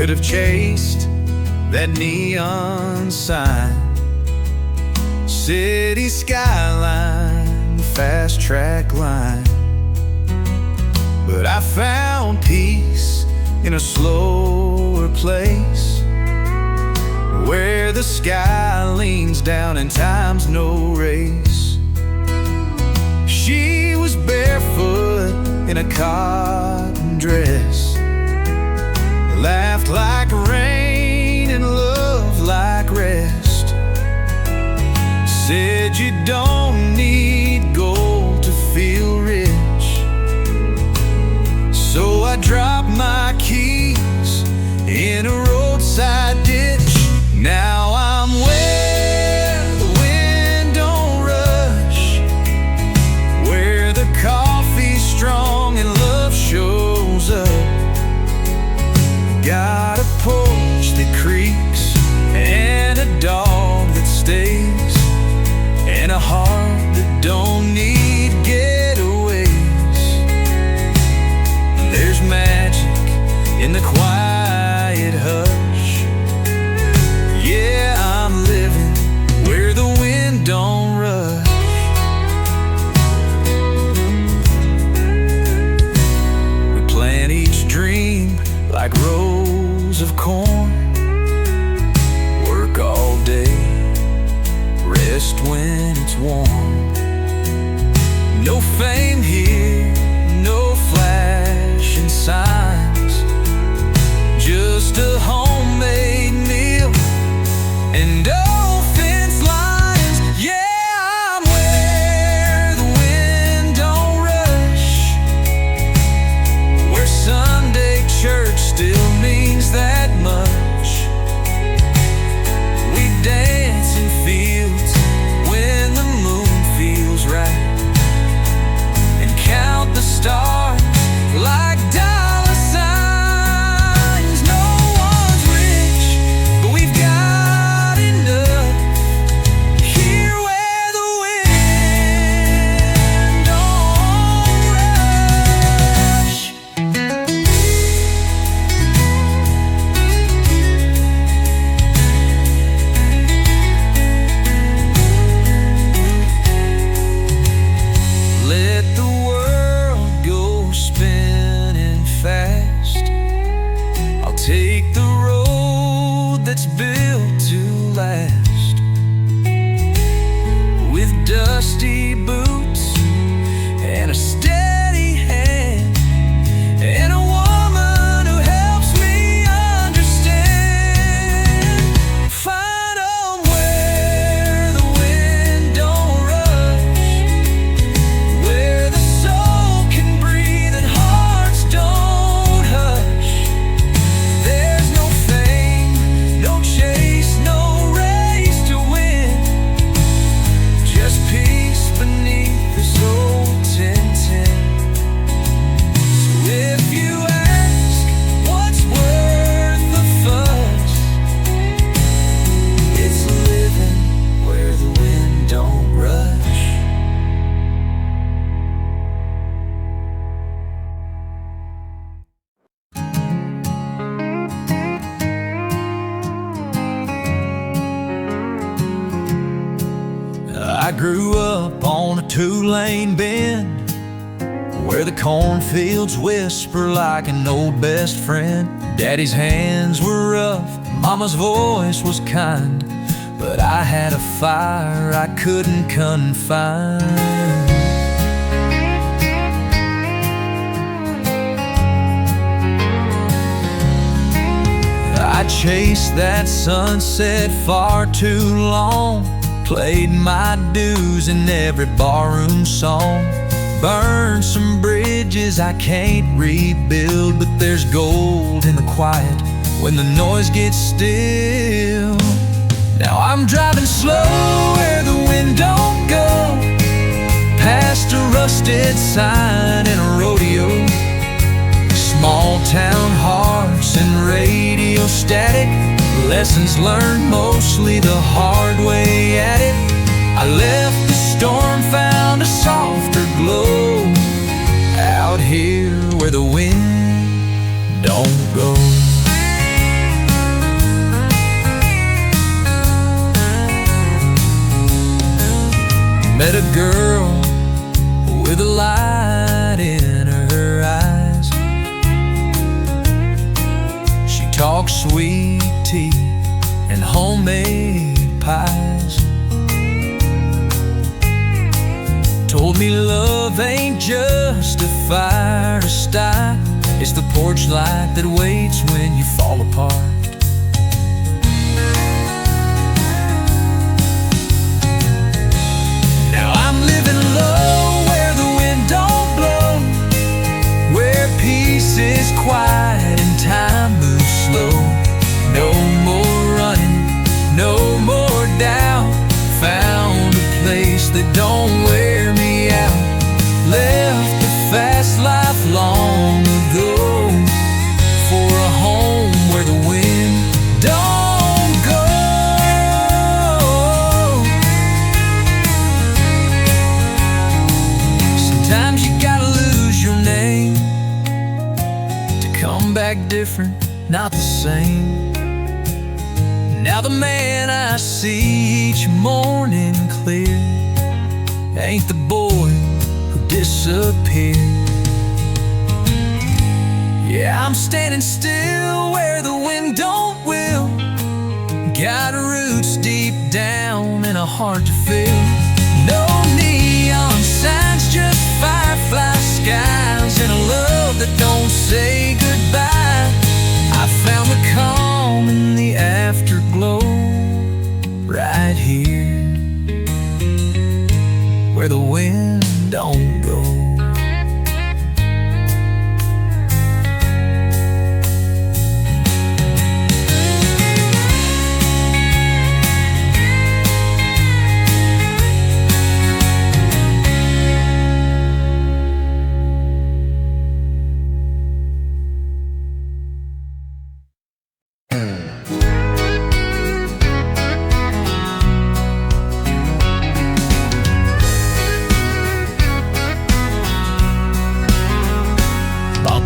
could have chased that neon sign. City skyline, fast track line. But I found peace in a slower place, where the sky leans down and time's no race. She was barefoot in a cotton dress, laughed like rain and loved like rest. Said you don't need gold to feel rich. So I dropped my keys in a roadside ditch. Now I'm where the wind don't rush, where the coffee's strong and love shows up. Got a porch that creaks and a dog that stays, and a heart that don't need getaways. There's magic in the quiet hush. Yeah, I'm living where the wind don't rush. We plant each dream like rows of corn. Work all day, rest when it's warm. No fame here, no flashing signs, just a homemade meal and old fence lines. Yeah, I'm where the wind don't rush, where Sunday church still means that much. We dance in fields when the moon feels right, and count the stars like dollar signs. No one's rich, but we've got enough here where the wind don't rush. Let the world go spinning fast. I'll take the road that's built to last, with dusty boots and a steady hand, and a woman who helps me understand. Find 'em where the wind don't rush, where the soul can breathe and hearts don't hush. There's no fame, no chase, no race to win, just peace beneath this old tin tin. So if you ask what's worth the fuss, it's living where the wind don't rush. I grew up on a two-lane bend, where the cornfields whisper like an old best friend. Daddy's hands were rough, Mama's voice was kind, but I had a fire I couldn't confine. I chased that sunset far too long, played my dues in every barroom song, burned some bridges I can't rebuild, but there's gold in the quiet when the noise gets still. Now I'm driving slow where the wind don't go, past a rusted sign in a rodeo, small town hearts and radio static, lessons learned mostly the hard way at it. I left the storm, found a softer glow out here where the wind don't go. met a girl with a light in her eyes. She talked sweet tea and homemade pies. Told me love ain't just a fire to start, it's the porch light that waits when you fall apart. Now I'm living low where the wind don't blow, where peace is quiet and time moves slow. No more running, no more doubt. Found a place that don't wear me out. Left the fast life long ago for a home where the wind don't go. Sometimes you gotta lose your name to come back different, not the same. Now the man I see each morning clear ain't the boy who disappeared. Yeah, I'm standing still where the wind don't will. Got roots deep down and a heart to fill. No neon signs, just firefly skies and a love that don't say goodbye. I found the calm in the afterglow right here where the wind don't go.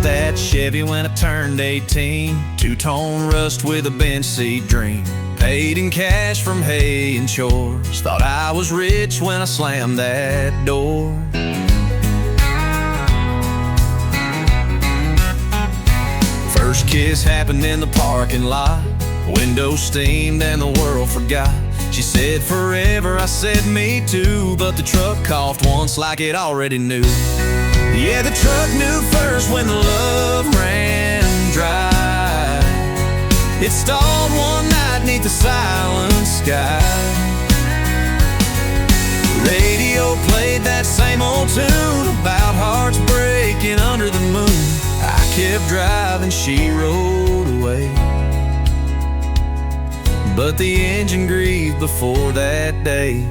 That Chevy when I turned 18, two-tone rust with a bench seat dream. Paid in cash from hay and chores. Thought I was rich when I slammed that door. First kiss happened in the parking lot. Windows steamed and the world forgot. She said forever, I said me too. But the truck coughed once like it already knew. Yeah, the truck knew first when the love ran dry. It stalled one night neath the silent sky. Radio played that same old tune about hearts breaking under the moon. I kept driving, she rode away. But the engine grieved before that day.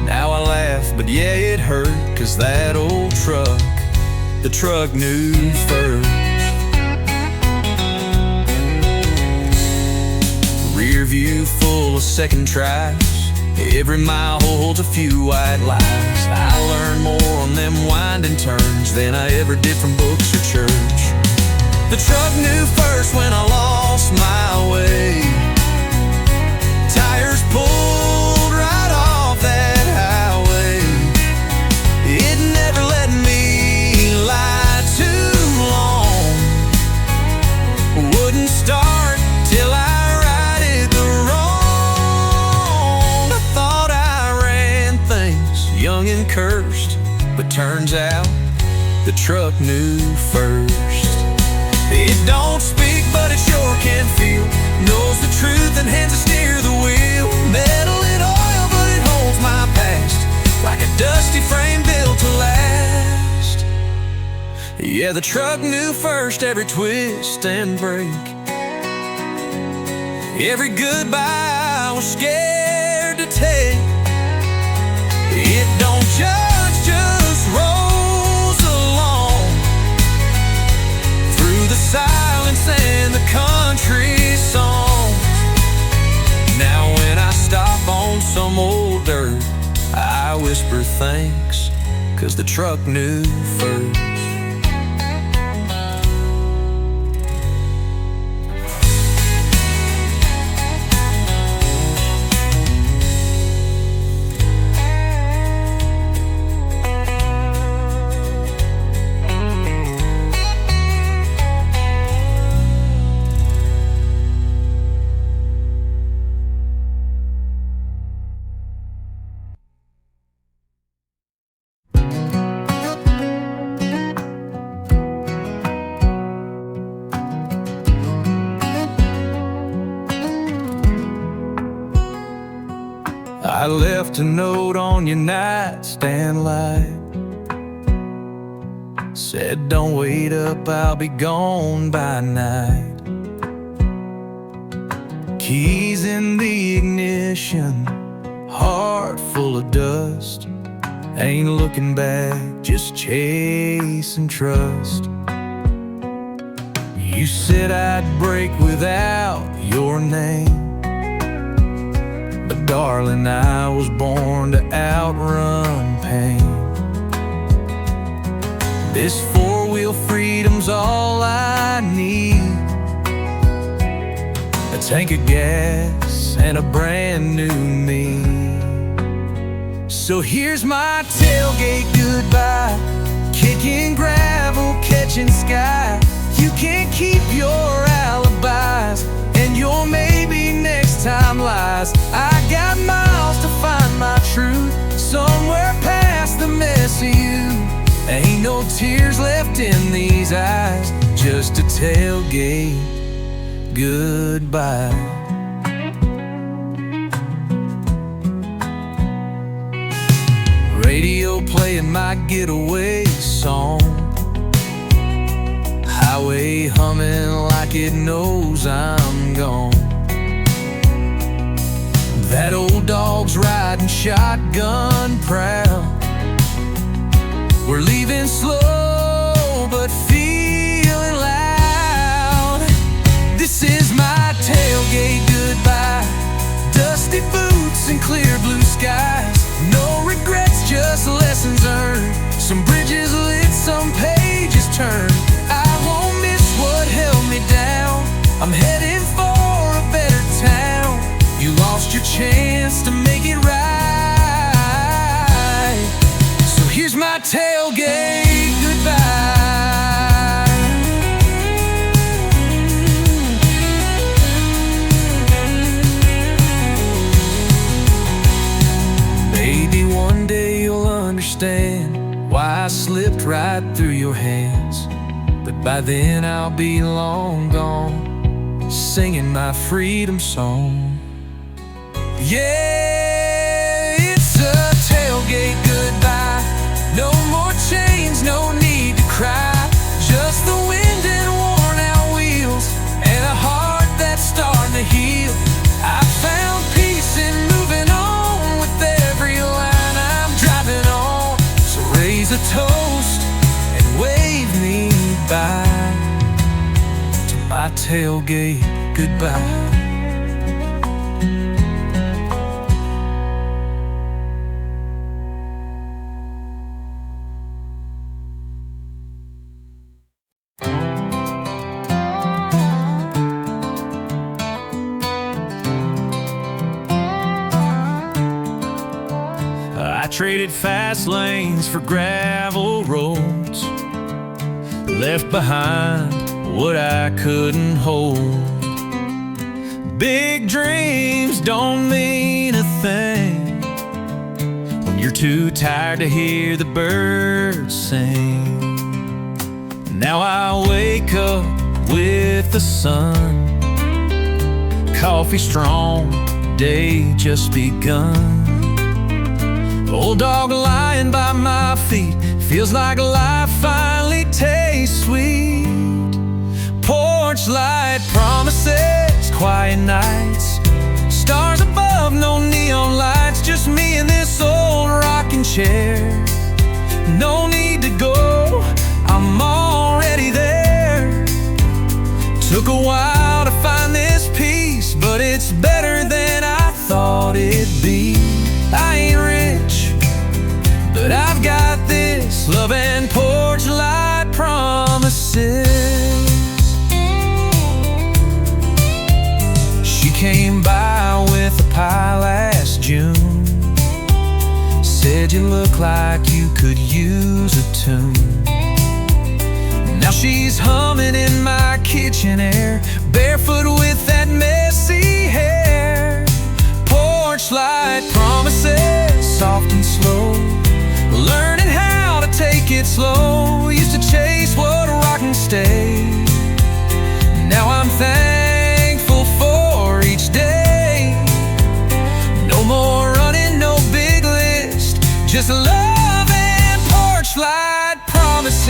Now I laugh, but yeah, it hurt, 'cause that old truck, the truck knew first. Rear view full of second tries. Every mile holds a few white lies. I learned more on them winding turns than I ever did from books or church. The truck knew first when I lost my way. Tires pulled right off that highway. It never let me lie too long. Wouldn't start till I righted the wrong. I thought I ran things young and cursed, but turns out the truck knew first. It don't speak, but it sure can feel. Knows the truth and hands to steer the wheel. Metal and oil, but it holds my past like a dusty frame built to last. Yeah, the truck knew first every twist and break. Every goodbye I was scared to take. It don't judge, just rolls along through the silence and the country songs. Now when I stop on some old dirt, I whisper thanks, 'cause the truck knew first. I left a note on your nightstand light. Said, don't wait up, I'll be gone by night. Keys in the ignition, heart full of dust. Ain't looking back, just chasing trust. You said I'd break without your name, but darling, I was born to outrun pain. This four-wheel freedom's all I need, a tank of gas and a brand new me. So here's my tailgate goodbye, kicking gravel, catching sky. You can't keep your alibis, and your maybe next time lies. I got miles to find my truth, somewhere past the mess of you. Ain't no tears left in these eyes, just a tailgate goodbye. Radio playing my getaway song, highway humming like it knows I'm gone. That old dog's riding shotgun proud. We're leaving slow but feeling loud. This is my tailgate goodbye, dusty boots and clear blue skies. No regrets, just lessons earned, some bridges lit, some pages turned. I won't miss what held me down, I'm heading for a better town. You lost your chance to make it right, so here's my tailgate goodbye. Maybe one day you'll understand why I slipped right through your hands, but by then I'll be long gone, singing my freedom song. Yeah, it's a tailgate goodbye. No more chains, no need to cry. Just the wind and worn out wheels, and a heart that's starting to heal. I found peace in moving on with every line I'm driving on. So raise a toast and wave me bye to my tailgate goodbye. I traded fast lanes for gravel roads, left behind what I couldn't hold. Big dreams don't mean a thing when you're too tired to hear the birds sing. Now I wake up with the sun, coffee strong, day just begun. Old dog lying by my feet, feels like life finally tastes sweet. Porch light promises, quiet nights, stars above, no neon lights, just me in this old rocking chair. No need to go, I'm already there. Took a while to find this peace, but it's better than I thought it'd be. I ain't rich, but I've got this love and porch light promises. She came by with a pie last June, said you look like you could use a tune. Now she's humming in my kitchen air, barefoot with that messy hair. Porch light promises, soft and slow, learning how to take it slow. Used to chase what rock and stay, now I'm thankful for each day. No more running just love and porch light promises.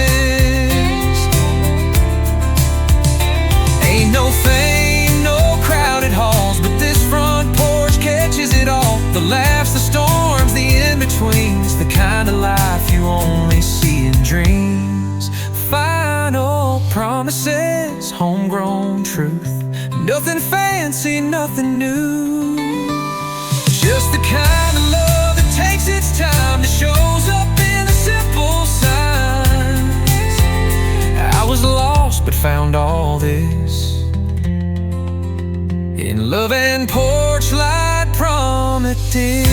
Ain't no fame, no crowded halls, but this front porch catches it all. The laughs, the storms, the in-betweens, the kind of life you only see in dreams. Final promises, homegrown truth. Nothing fancy, nothing new. Just the kind of love that takes its time, that shows up in the simple signs. I was lost but found all this in love and porch light promises.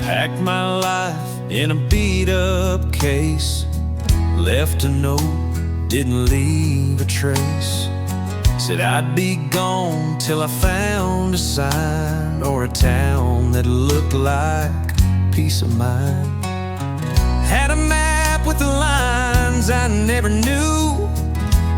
Packed my life in a beat-up case, left a note, didn't leave a trace. Said I'd be gone till I found a sign or a town that looked like peace of mind. Had a map with the lines I never knew.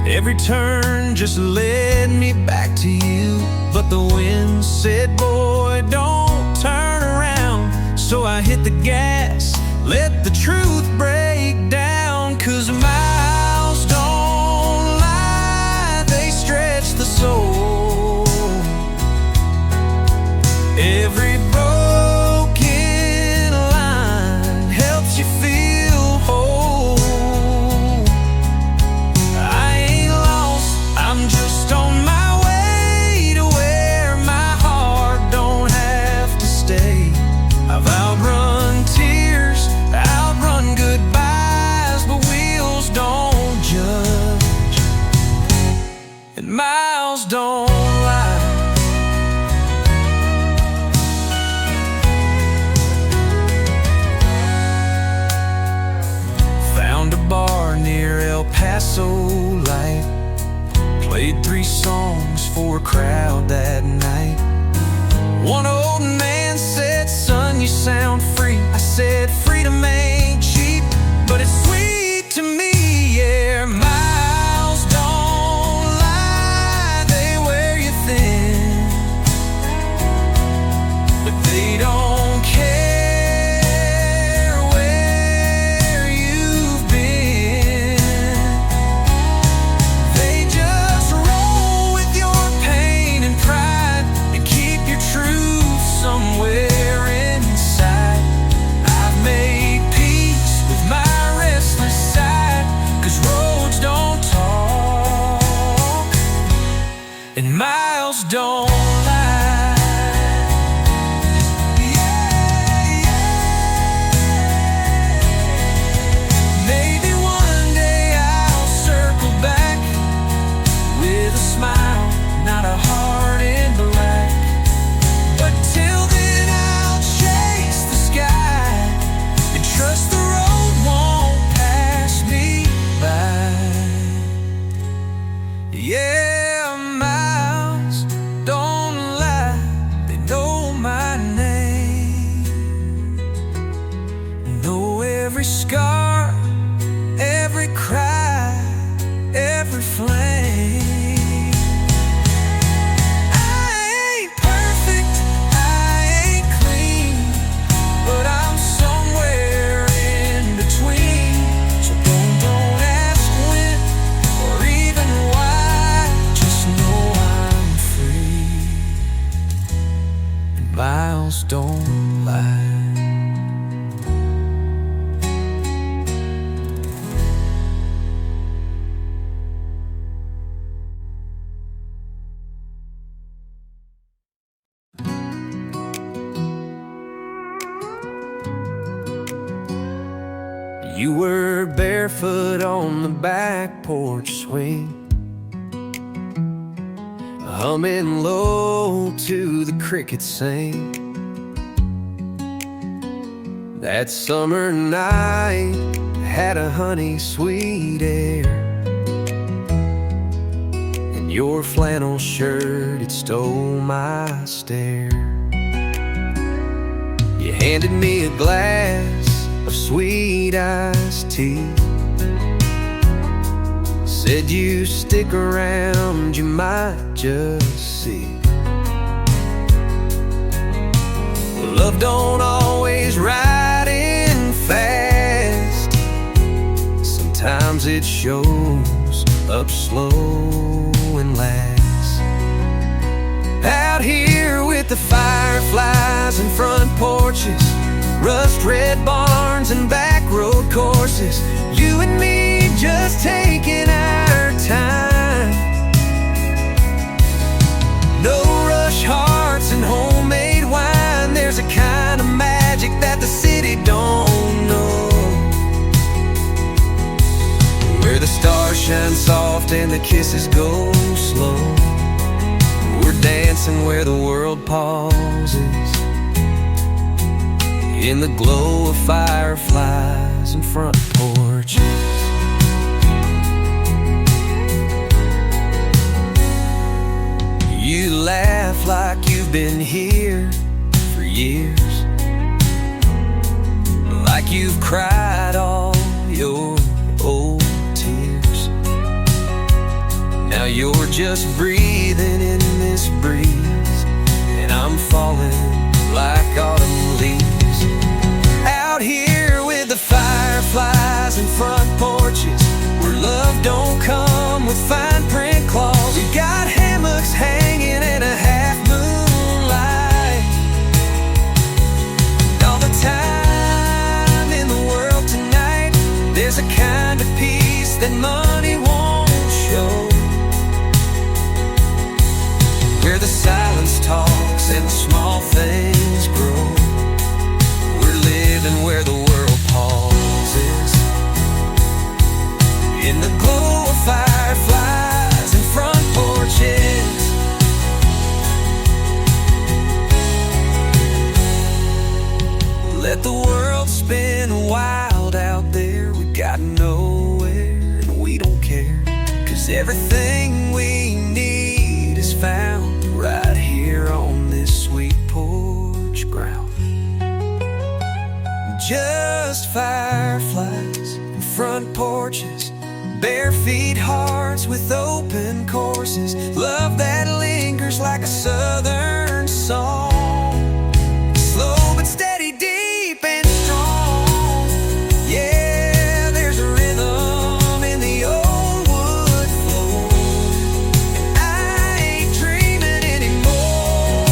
Every turn just led me back to you. But the wind said, boy, don't turn around. So I hit the gas, let the truth break down. 'Cause miles don't lie, they stretch the soul. Every broken line helps you feel whole. I ain't lost, I'm just on my way to where my heart don't have to stay. I've outrun tears, outrun goodbyes, but wheels don't judge, and miles don't lie. Found a bar near El Paso Light, played 3 songs for a crowd that night. One old man said, son, you sound free. I said, freedom ain't cheap, but it's sweet to me, yeah. Miles don't lie, they wear you thin, but they don't care where you've been. They just roll with your pain and pride and keep your truth somewhere inside. I've made peace with my restless side, 'cause roads don't talk and miles don't lie. Maybe one day I'll circle back with a smile, not a heart in black. But till then I'll chase the sky and trust the road won't pass me by. Yeah, miles don't lie, they know my name, know every scar, every cry, every flame. I ain't perfect, I ain't clean, but I'm somewhere in between. So don't ask when or even why, just know I'm free, and miles don't lie. You were barefoot on the back porch swing, humming low to the crickets sing. That summer night had a honey sweet air, and your flannel shirt, it stole my stare. You handed me a glass of sweet iced tea, said you stick around, you might just see. Love don't always ride in fast, sometimes it shows up slow and lasts. Out here with the fireflies and front porches, rust-red barns and back road courses, you and me just taking our time. No rush hearts and homemade wine. There's a kind of magic that the city don't know, where the stars shine soft and the kisses go slow. We're dancing where the world pauses, in the glow of fireflies and front porches. You laugh like you've been here for years, like you've cried all your old tears. Now you're just breathing in this breeze, and I'm falling like autumn leaves. Out here with the fireflies and front porches, where love don't come with fine print claws. We got hammocks hanging in a half moonlight. All the time in the world tonight, there's a kind of peace that money won't show, where the silence talks and the small things grow. We're living where the world pauses, in the glow of fireflies and front porches. Let the world spin wild out there. We got nowhere and we don't care, 'cause everything we need is found right here on this sweet porch ground. Just fireflies and front porches, bare feet hearts with open courses, love that lingers like a southern song, slow but steady, deep and strong. Yeah, there's a rhythm in the old wood floor, and I ain't dreaming anymore.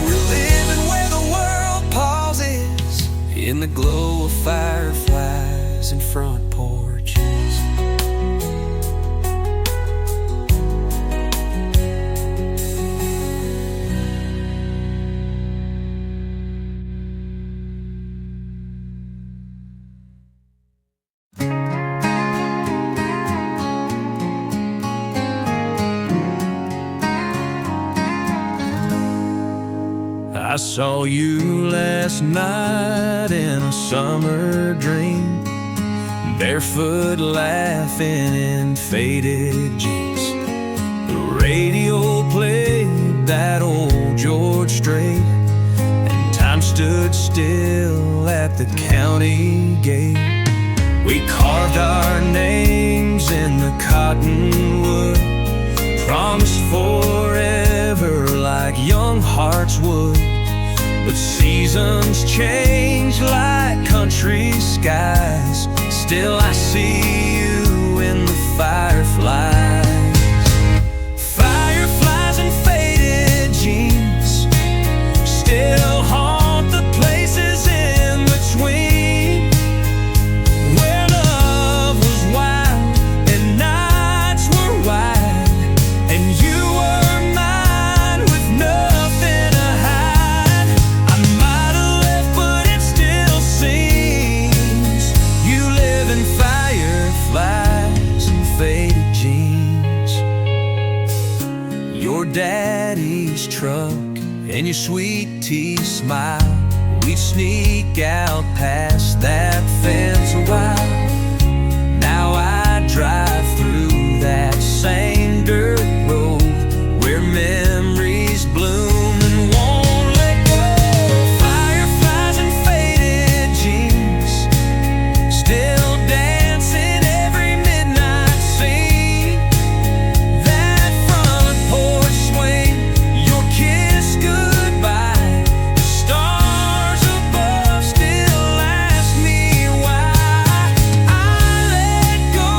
We're living where the world pauses, in the glow of fireflies and front porches. I saw you last night in a summer dream, barefoot laughing in faded jeans. The radio played that old George Strait, and time stood still at the county gate. We carved our names in the cottonwood, promised forever like young hearts would. But seasons change like country skies, still I see you in the fireflies. Fireflies and faded jeans still haunt the places in between, where love was wild and nights were wide, and you were mine with nothing to hide. I might have left, but it still seems and your sweet tea smile. We'd sneak out past that fence a while. Now I drive through that same dirt road where memories bloom and won't let go. Fireflies and faded jeans, still dancing every midnight scene. That front porch swing, your kiss goodbye, the stars above still ask me why. I let go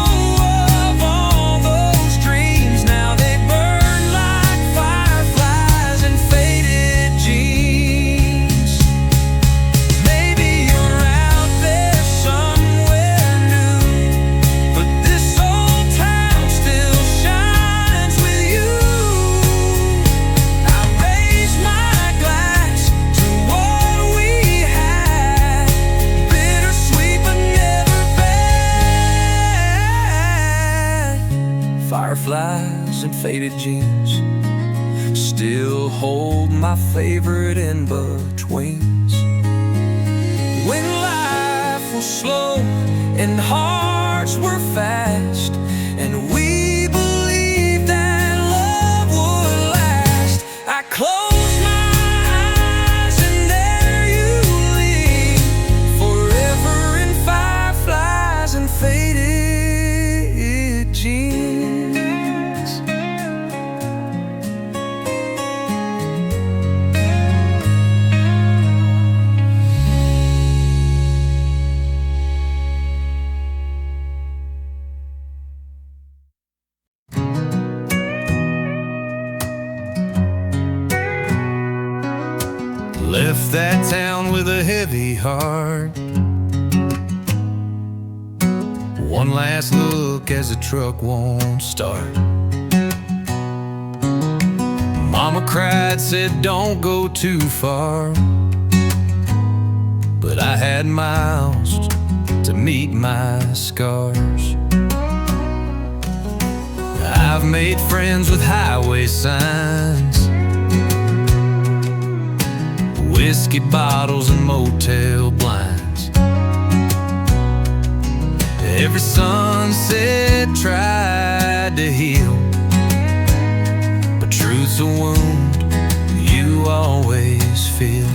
of all those dreams, now they burn like fireflies and faded jeans. Maybe you're out there somewhere new, but this old town still shines with you. I raise my glass to what we had, bittersweet but never bad. Fireflies and faded jeans still hold my favorite in-betweens. When life was slow and hearts were fast, and we believed that love would last, I close my eyes and there you lean, forever in fireflies and faded jeans. Left that town with a heavy heart. One last look as the truck won't start. Mama cried, said don't go too far, but I had miles to meet my scars. I've made friends with highway signs, whiskey bottles and motel blinds. Every sunset tried to heal, but truth's a wound you always feel.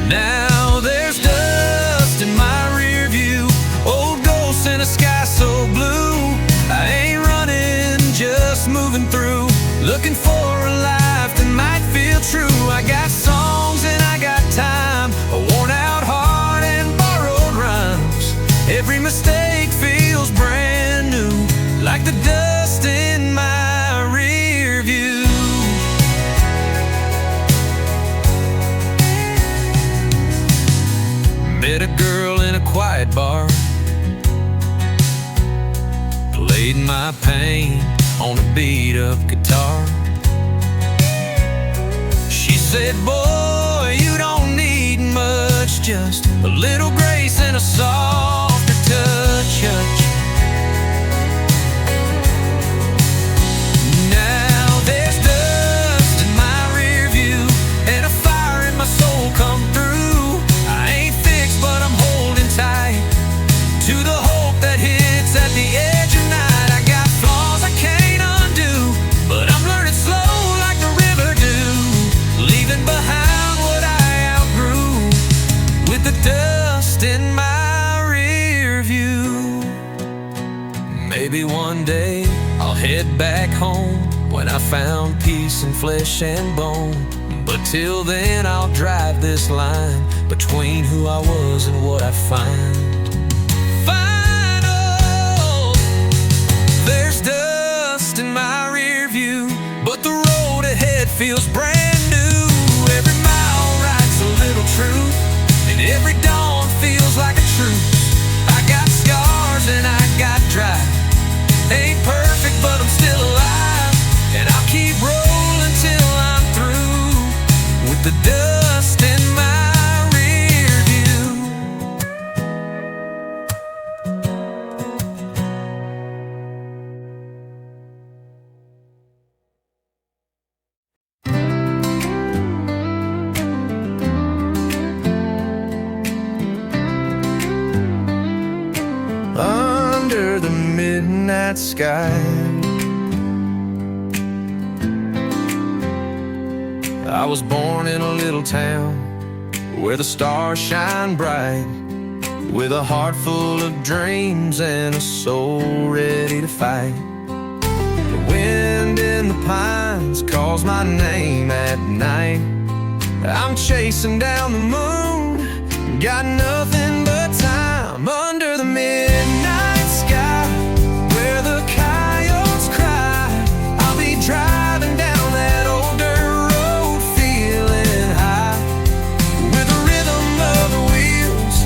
Now there's dust in my rear view, old ghosts in a sky so blue. I ain't running, just moving through, looking for a life that might feel true. I got songs and I got time, a worn out heart and borrowed rhymes. Every mistake feels brand new, like the dust in my rear view. Met a girl in a quiet bar, played my pain on a beat up guitar. She said, boy, you don't need much, just a little grace and a softer touch. Now there's dust in my rear view and a fire in my soul come through. I ain't fixed, but I'm holding tight to the hope that hits at the edge of night. I got flaws I can't undo, but I'm learning slow like the river do, leaving behind what I outgrew with the dust in my rear view. Maybe one day I'll head back home when I found peace in flesh and bone, but till then I'll drive this line between who I was and what I find. Final, there's dust in my rear view, but the road ahead feels brand new. Every mile writes a little truth, and every dawn feels like a truce. I got scars and I got drive, ain't perfect but I'm still alive, and I'll keep rolling till I'm through with the dust in my rear view. midnight sky. I was born in a little town where the stars shine bright, with a heart full of dreams and a soul ready to fight. The wind in the pines calls my name at night. I'm chasing down the moon, got nothing but time under the midnight sky, where the coyotes cry. I'll be driving down that old dirt road, feeling high, with the rhythm of the wheels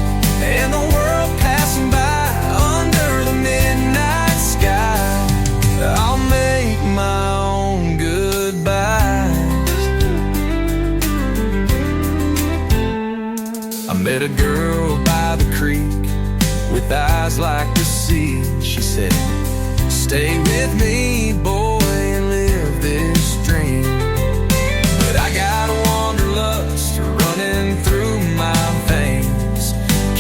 and the world passing by. Under the midnight sky, I'll make my own goodbyes. I met a girl by the creek with eyes like the sea. She said, "Stay with me, boy, and live this dream." But I got wanderlust running through my veins.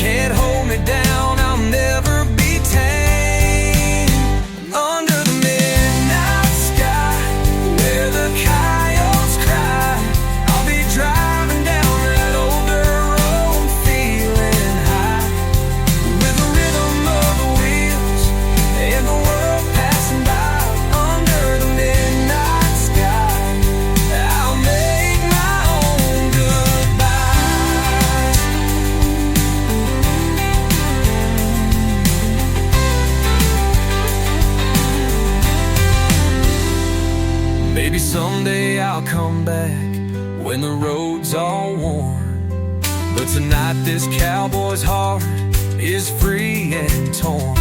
Can't hold me down, I'll never be tamed. Under the midnight sky, where the coyotes cry, I'll be driving down that old dirt road, feeling high, with the rhythm of the wheels and the world passing by. Under the midnight sky, I'll make my own goodbyes. Maybe someday I'll come back when the road's all worn, but tonight this cowboy's heart is free and torn.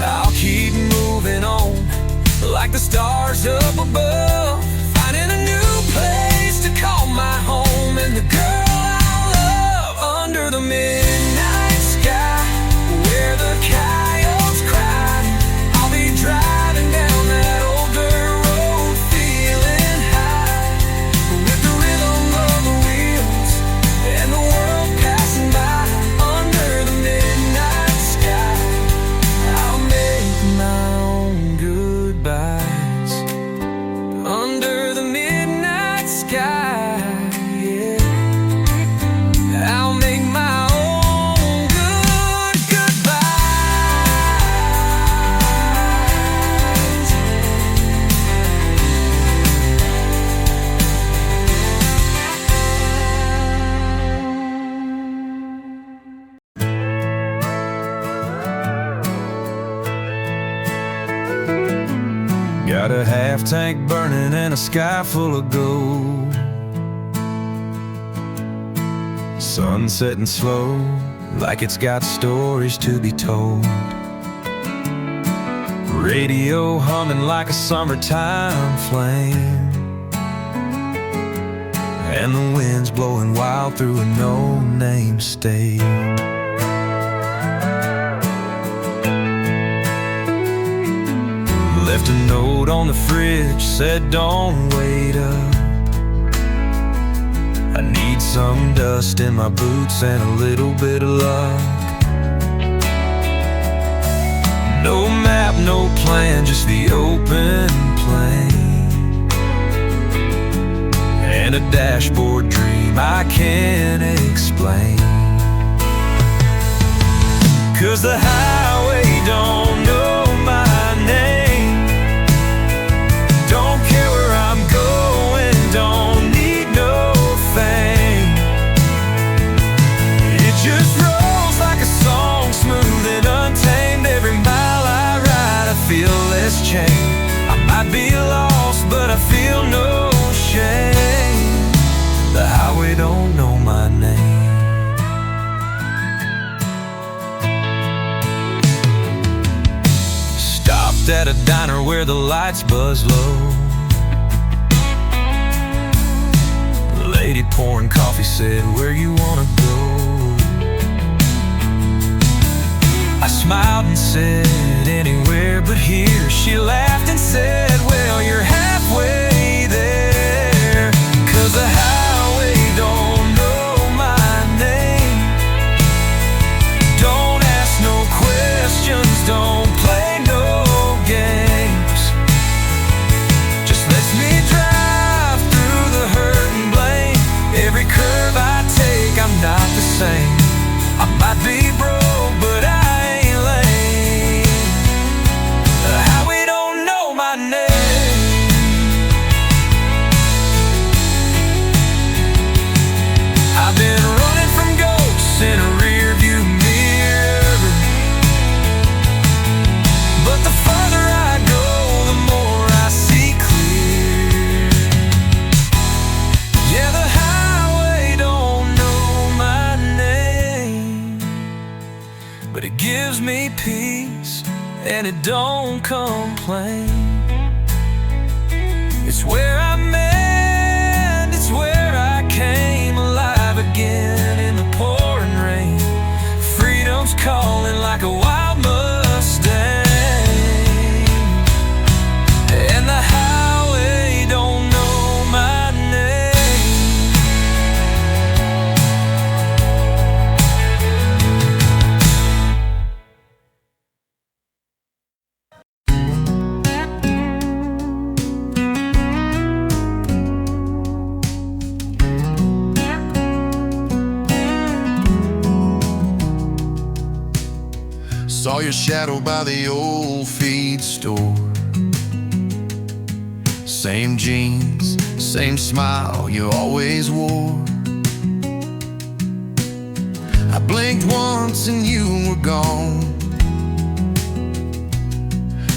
I'll keep moving on like the stars up above, finding a new place to call my home and the girl I love. Under the midnight sky, where the coyotes cry, I'll be driving down that old dirt road, feeling high, with the rhythm of the wheels and the world passing by. Under the midnight sky, I'll make my own goodbyes. Under the midnight sky, yeah, I'll make my own goodbyes. Got a half tank burning and a sky full of gold. Sun setting slow, like it's got stories to be told. Radio humming like a summertime flame, and the wind's blowing wild through a no-name state. Left a note on the fridge, said don't wait up. I need some dust in my boots and a little bit of luck. No map, no plan, just the open plain, and a dashboard dream I can't explain. 'Cause the highway don't know my name, don't care where I'm going, don't need no fame. It just rolls like a song, smooth and untamed. Every mile I ride I feel less chained. I might be lost but I feel no shame. The highway don't know my name. Stopped at a diner where the lights buzz low. The lady pouring coffee said, "Where you wanna go?" I smiled and said, "Anywhere but here." She laughed and said, "Well, you're halfway there." 'Cause the highway don't know my name, don't ask no questions, don't play no gives me peace, and it don't complain. It's where I'm at, it's where I came alive again in the pouring rain. Freedom's calling like a wild Mustang, and the highway don't know my name. Saw your shadow by the old feed store. Same jeans, same smile you always wore. I blinked once and you were gone,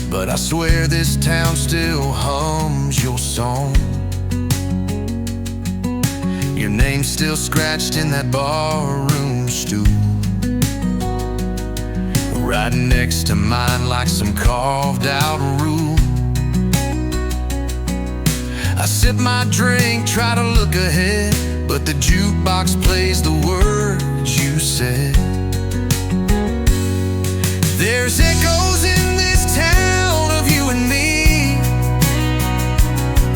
but I swear this town still hums your song. Your name's still scratched in that barroom stool, right next to mine like some carved out rule. I sip my drink, try to look ahead, but the jukebox plays the words you said. There's echoes in this town of you and me,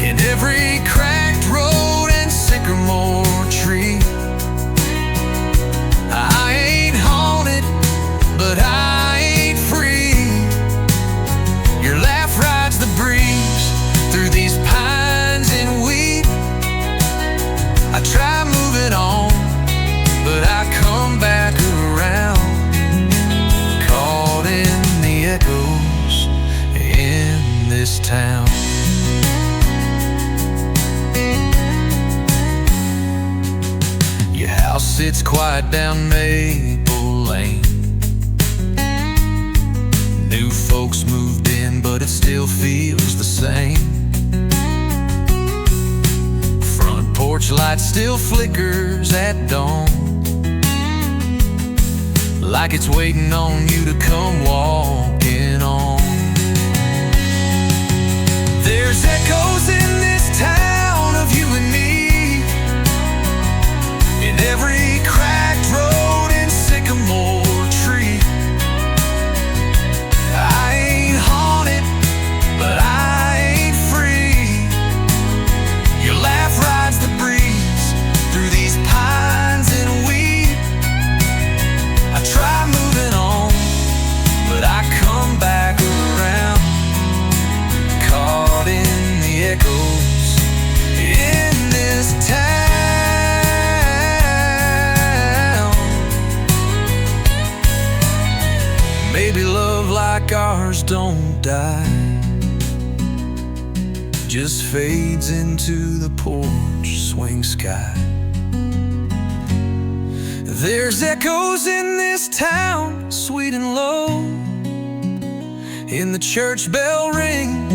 in every cracked road and sycamore tree. I ain't haunted, but I ain't free. Your laugh rides the breeze through these pines and wheat. I try moving on, but I come back around, caught in the echoes in this town. Your house sits quiet down Maple Lane. New folks moved in, but it still feels the same. Front porch light still flickers at dawn, like it's waiting on you to come walking on. There's echoes in this town of you and me, in every cracked road and sycamore tree. I ain't haunted, but I ain't free. Your laugh rides the breeze through these pines and wheat. I try moving on, but I come back around, caught in the echoes in this town. Maybe love like ours don't die, just fades into the porch swing sky. There's echoes in this town, sweet and low, in the church bell ring,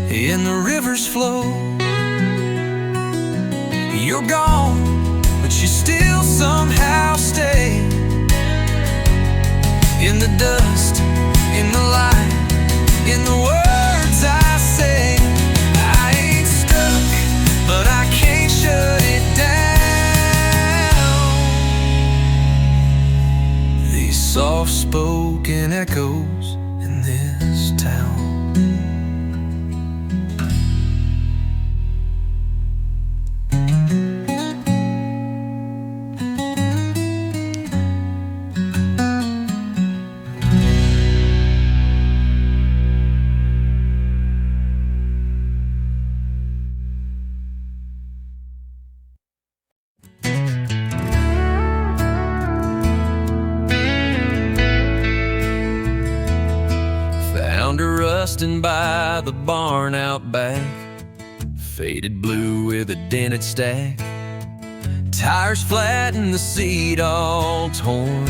in the river's flow. You're gone, but you still somehow stay, in the dust, in the light, in the words I say. I ain't stuck, but I can't shut it down. These soft-spoken echoes in this town. Found her rusting by the barn out back, faded blue with a dented stack, tires flat and the seat all torn.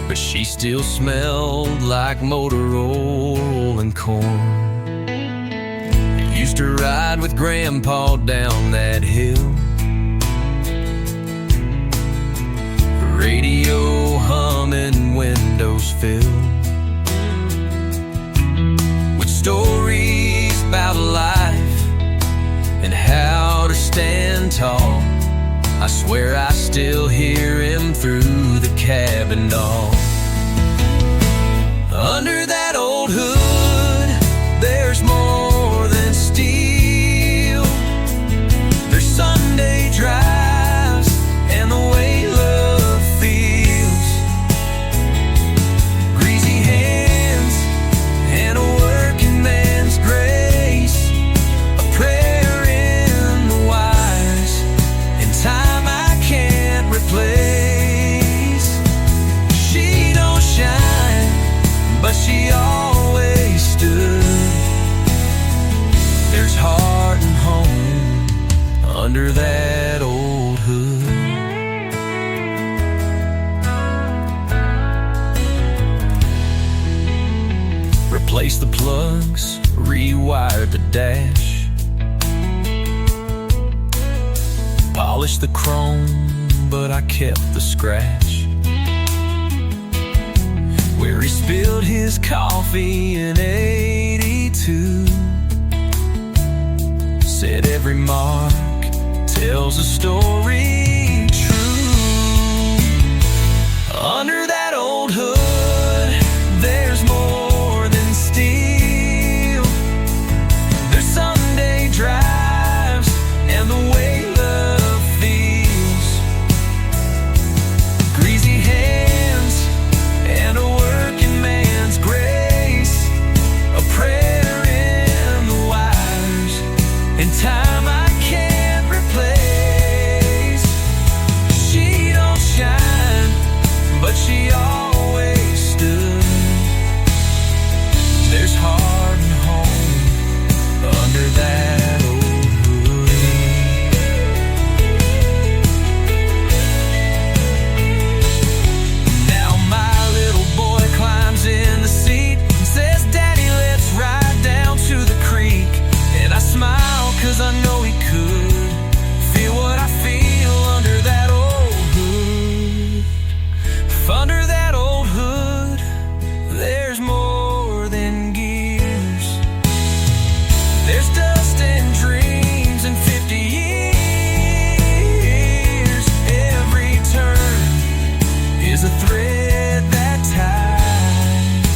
But she still smelled like motor oil and corn. Used to ride with Grandpa down that hill, radio windows filled with stories about life and how to stand tall. I swear I still hear him through the cabin door. Under that old hood, there's more than steel. There's Sunday drives and the way love feels. Greasy hands and a working man's grace, a prayer in the wires, and time I can't replace. She don't shine, but she always stood. There's heart and home under that old hood. Replace the plugs, rewired the dash, polished the chrome, but I kept the scratch. Where he spilled his coffee in '82, said every mark tells a story true. Under that old hood, there's more than steel. There's Sunday drives and the way love feels. Greasy hands and a working man's grace, a prayer in the wires, and time I can't replace. She don't shine, but she always stood. There's heart and home under that old hood. Now my little boy climbs in the seat and says, "Daddy, let's ride down to the creek." And I smile 'cause I know he could feel what I feel under that old hood. If under that old hood, there's more than gears. There's dust and dreams and 50 years. Every turn is a thread that ties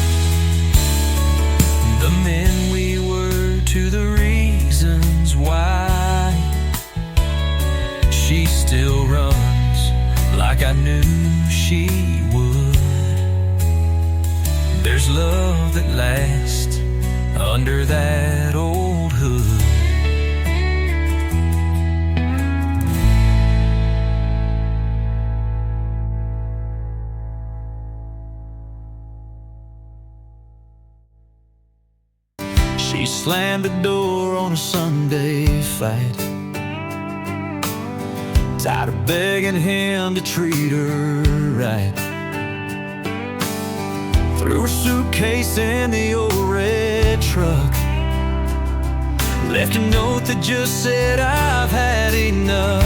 the men we were to the reasons why. She still runs like I knew she would. There's love that lasts under that old hood. She slammed the door on a Sunday fight, tired of begging him to treat her right. Threw her suitcase in the old red truck, left a note that just said, "I've had enough."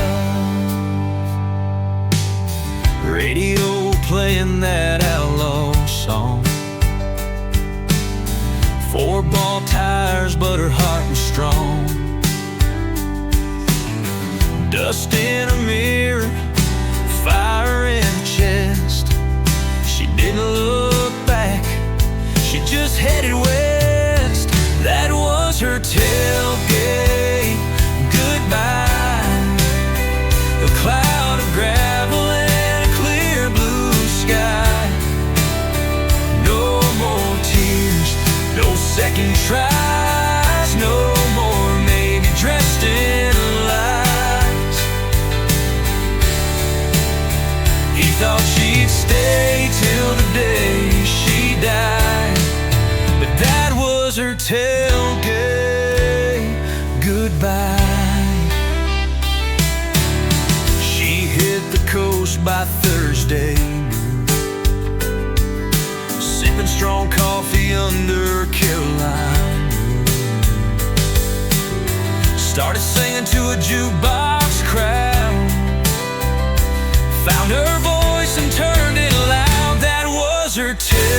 Radio playing that outlaw song, 4-ball tires, but her heart was strong. Dust in a mirror, fire in her chest. She didn't look back, she just headed west. That was her tailgate goodbye, a cloud of gravel and a clear blue sky. No more tears, no second tries, no more maybe dressed in lies. He thought she'd stay till the day she died, but that was her tailgate goodbye. She hit the coast by Thursday, sipping strong coffee under Caroline. Started singing to a jukebox crowd, found her voice and turned it loud. That was her tailgate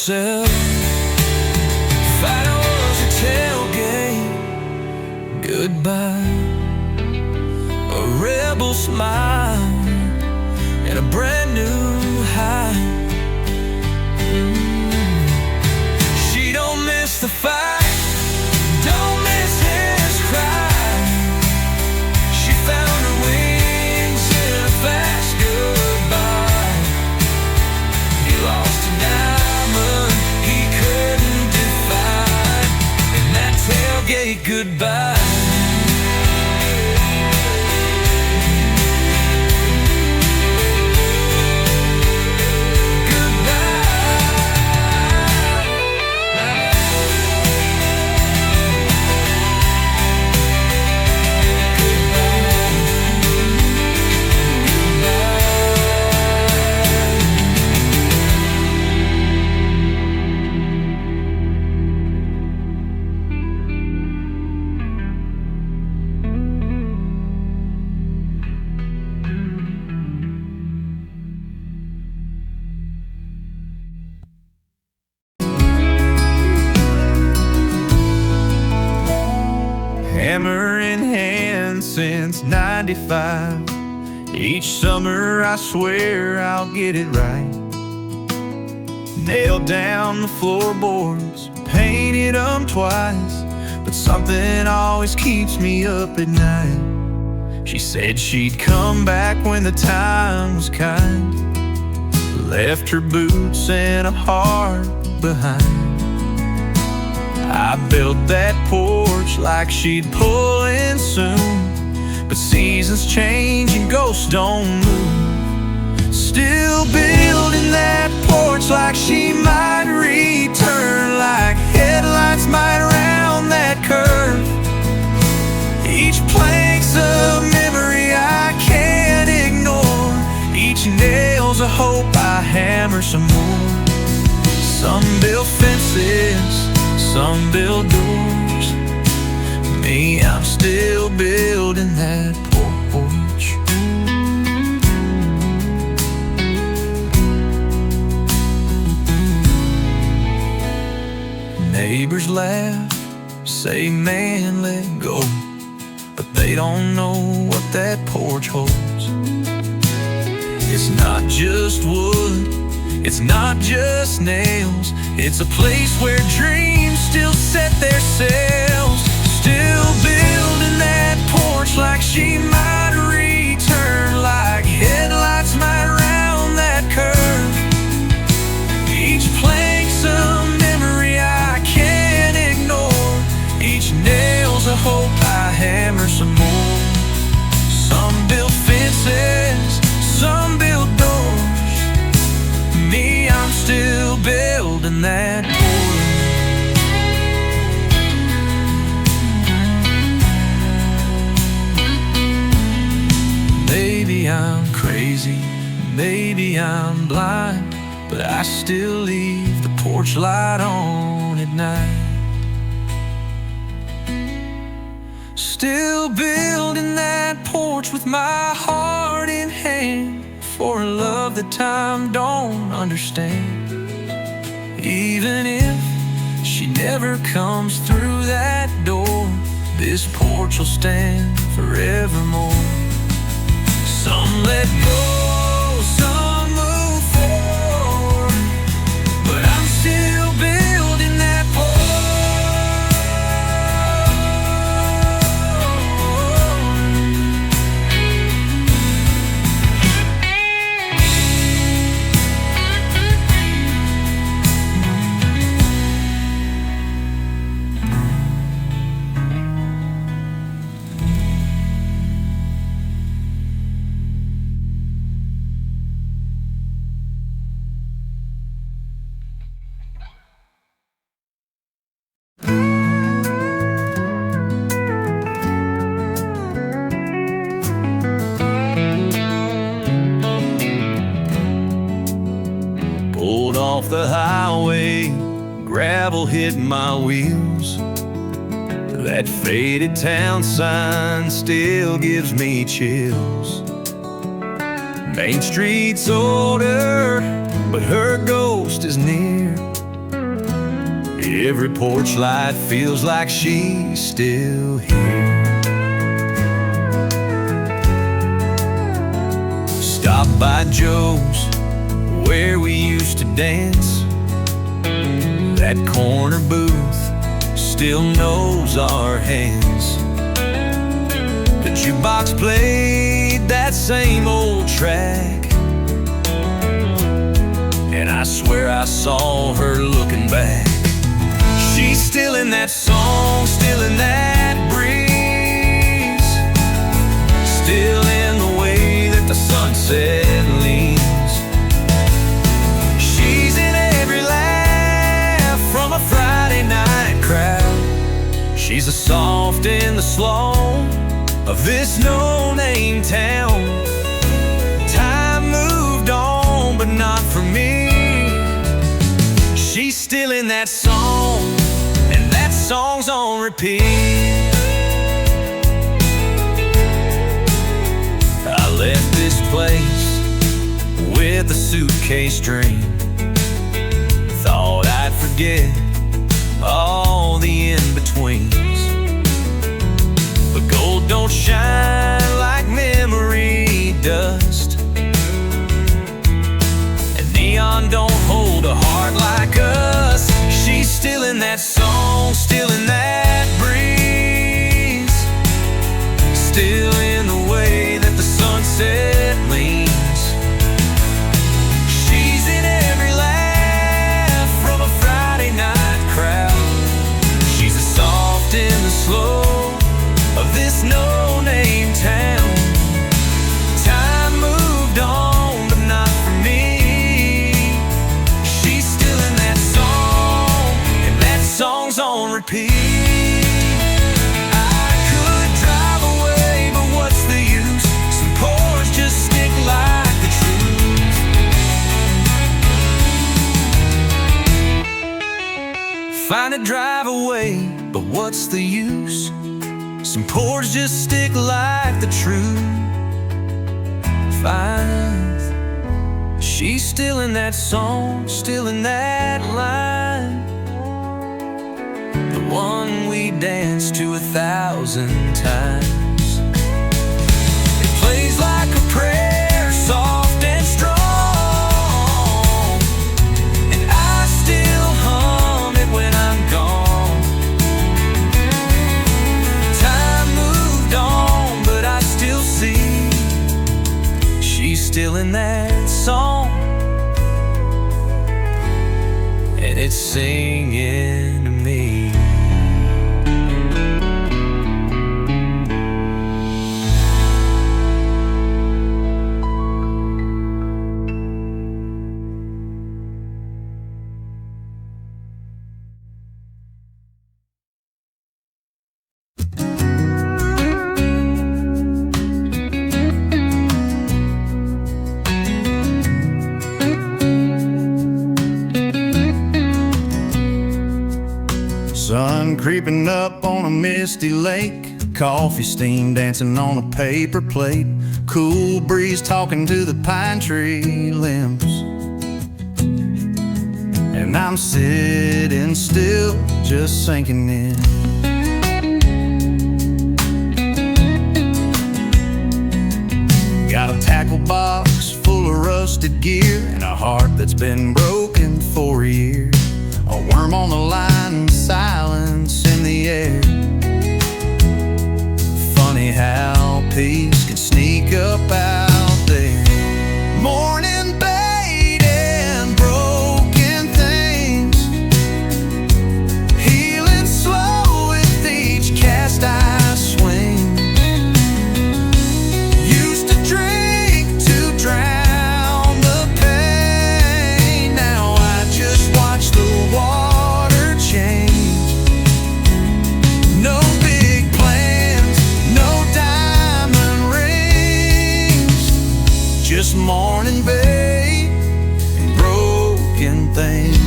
yourself. Final was your tailgate goodbye, a rebel smile and a brand new high. She don't miss the fight, don't miss his cry. She found her wings in a fast goodbye. He lost a diamond he couldn't define in that tailgate goodbye. Hammer in hand since '95. Each summer I swear I'll get it right. Nailed down the floorboards, painted them twice, but something always keeps me up at night. She said she'd come back when the time was kind, left her boots and a heart behind. I built that porch like she'd pull in soon, but seasons change and ghosts don't move. Still building that porch like she might return, like headlights might round that curve. Each plank's a memory I can't ignore, each nail's a hope I hammer some more. Some build fences, some build doors. Me, I'm still building that porch. Neighbors laugh, say man let go, but they don't know what that porch holds. It's not just wood, it's not just nails, it's a place where dreams still set their sails. Still building that porch like she might return, like headlights might round that curve. Each plank's a memory I can't ignore, each nail's a hope I hammer some more. Some build fences, some build doors. Me, I'm still building that porch. Maybe I'm crazy, maybe I'm blind, but I still leave the porch light on at night. Still building that porch with my heart in hand, for a love that time don't understand. Even if she never comes through that door, this porch will stand forevermore. Some let go, some move forward, but I'm still building that porch. Pulled off the highway, gravel hit my wheels. That faded town sign still gives me chills. Main Street's older, but her ghost is near. Every porch light feels like she's still here. Stop by Joe's, where we used to dance. That corner booth still knows our hands. The jukebox played that same old track, and I swear I saw her looking back. She's still in that song, still in that breeze, still in the way that the sunset leans. She's in every laugh from a Friday night crowd. She's the soft and the slow of this no-name town. Time moved on, but not for me. She's still in that song, and that song's on repeat. I left this place with a suitcase dream. Thought I'd forget all the in-betweens, but gold don't shine like memory dust, and neon don't hold a heart like us. She's still in that song, still in that breeze, still in the way that the sunset leans. She's in every laugh from a Friday night crowd. She's the soft and the slow of this no-name town. Time moved on, but not for me. She's still in that song, and that song's on repeat. I could drive away, but what's the use? Some porch just stick like the truth. Find a drive away, but what's the use? Some porch just stick like the truth. Fine. She's still in that song, still in that line, the one we danced to 1,000 times. It plays like a prayer, soft and strong, and I still hum it when I'm gone. Time moved on, but I still see she's still in that song, and it's singing to me. Sun creeping up on a misty lake, coffee steam dancing on a paper plate, cool breeze talking to the pine tree limbs, and I'm sitting still, just sinking in. Got a tackle box full of rusted gear, and a heart that's been broken for a year. A worm on the line, silence in the air. Funny how peace can sneak up out there. Morning bait and broken things, healing slow with each cast I swing. Used to drink to drown the pain, now I just watch the water change. No big plans, no diamond rings, just morning bait and broken things.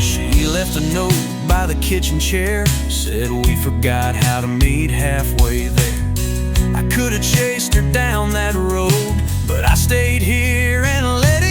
She left a note by the kitchen chair, said we forgot how to meet halfway there. I could have chased her down that road, but I stayed here and let it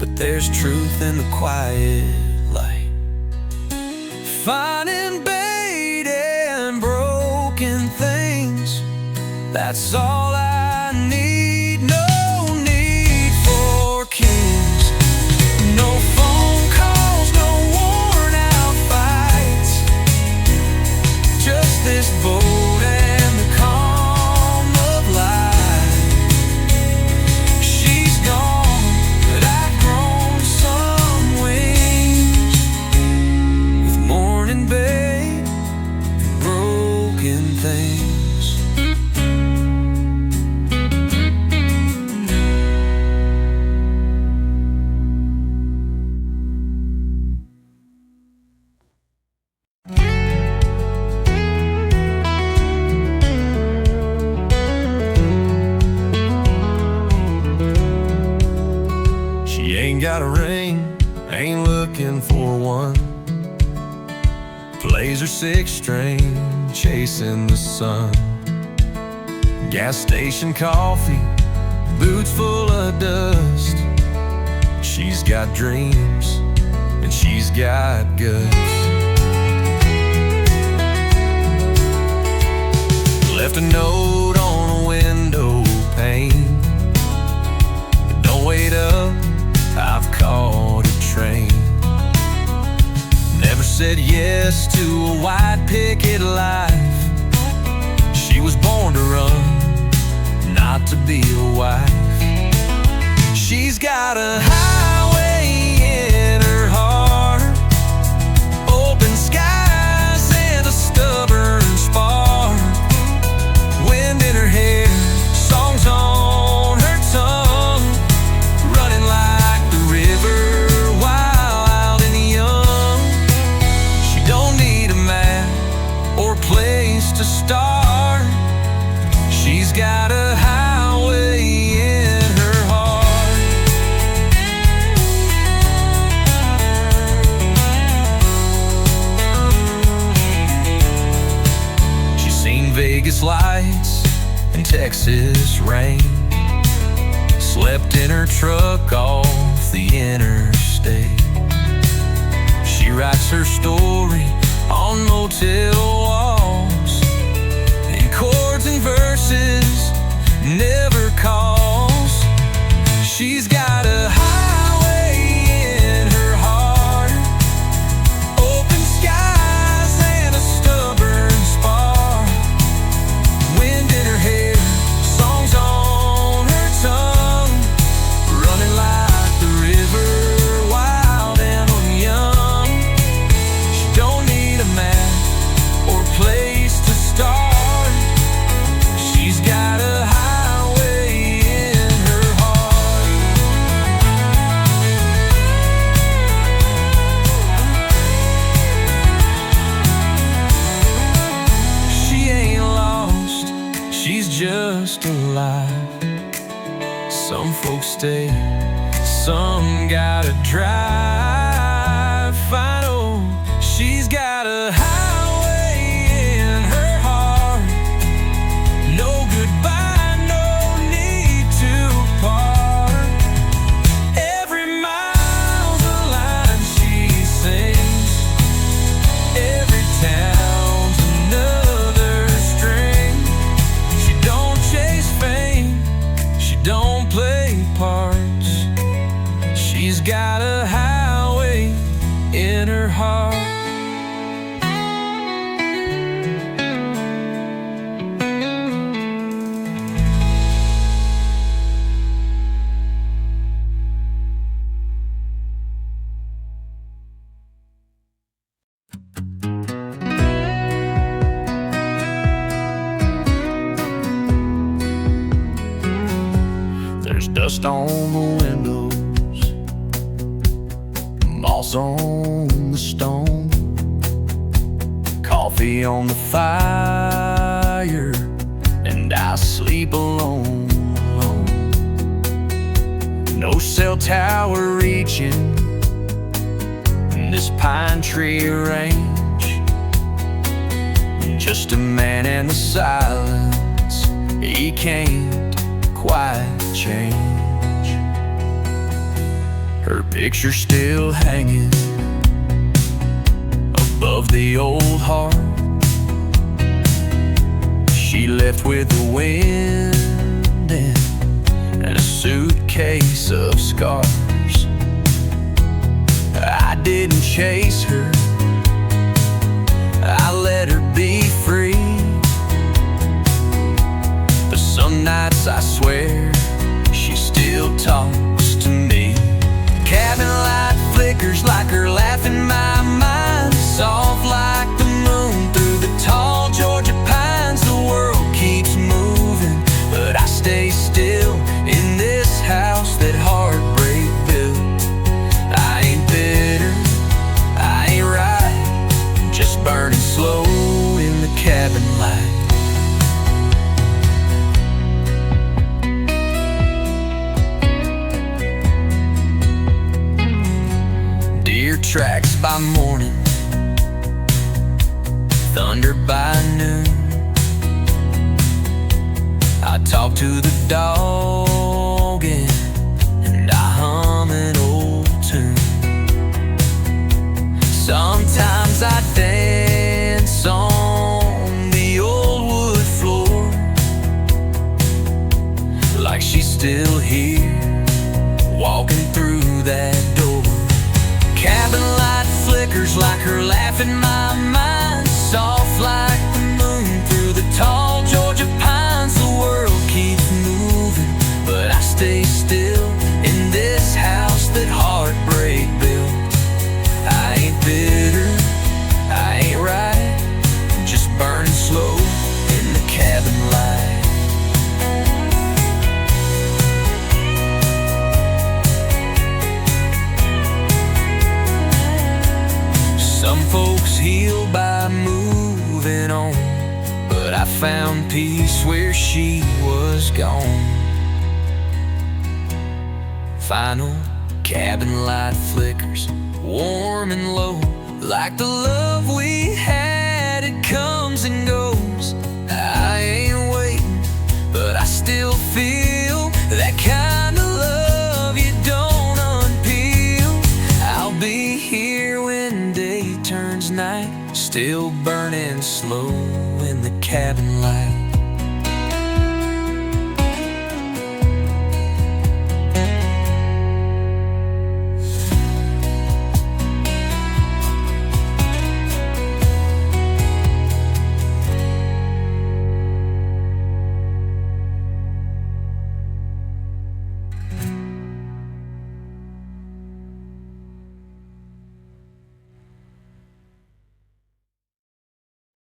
but there's truth in the quiet light. Finding bait and broken things, that's all I need. No need for kings, no phone calls, no worn out fights. Just this boat and the calm of life. She's gone, but I've grown some wings with morning bait and broken things. She ain't got a ring, ain't looking for one. Plays her sixth string, chasing the sun. Gas station coffee, boots full of dust. She's got dreams, and she's got guts. Left a note on a window pane: don't wait up, I've caught a train. Never said yes to a white picket life. She was born to run, not to be a wife. She's got a highway in her heart, open skies and a stubborn spark. Wind in her hair, songs on her tongue, running like the river, wild, out and young. She don't need a map or place to start. She's got a highway in her heart. She's seen Vegas lights and Texas rain, slept in her truck off the interstate. She writes her story on motel walls, in chords and verses, never calls. She's got a highway in her heart, open skies and a stubborn spark. Wind in her hair, songs on her tongue, running like the river, wild and young. She don't need a map or place to start. She's got a highway in her heart. She ain't lost, she's just alive. Some folks stay, some gotta drive. I know she's got a highway in her heart. No goodbye, no need to part. Every mile's a line she sings, every town's another string. She don't chase fame, she don't play parts. She's got a highway in her heart. There's dust on the windows, moss on the stone, coffee on the fire, and I sleep alone. No cell tower reaching this pine tree range, just a man in the silence. He can't quite change. her picture still hanging above the old heart. She left with the wind and a suitcase of scars. I didn't chase her, I let her be free. But some nights I swear she still talks to me. Cabin light flickers like her laugh in my mind, soft like the moon through the tall Georgia pines. The world keeps moving, but I stay still in this house that heartbreak built. I ain't bitter, I ain't right, just burning slow in the cabin light. Deer tracks by morning, thunder by noon. I talk to the dog and I hum an old tune. Sometimes I dance on the old wood floor, like she's still here, walking through that door. Cabin light flickers like her laugh in my mind, soft like the moon through the tall Georgia pines. The world keeps moving, but I stay still in this house that heartbreak built. I ain't bitter, I ain't right, just burning slow in the cabin light. Some folks heal by moving on, but I found peace where she was gone. Final cabin light flickers, warm and low, like the love we had, it comes and goes. I ain't waiting, but I still feel that kind of love you don't unpeel. I'll be here when day turns night, still burning slow in the cabin light.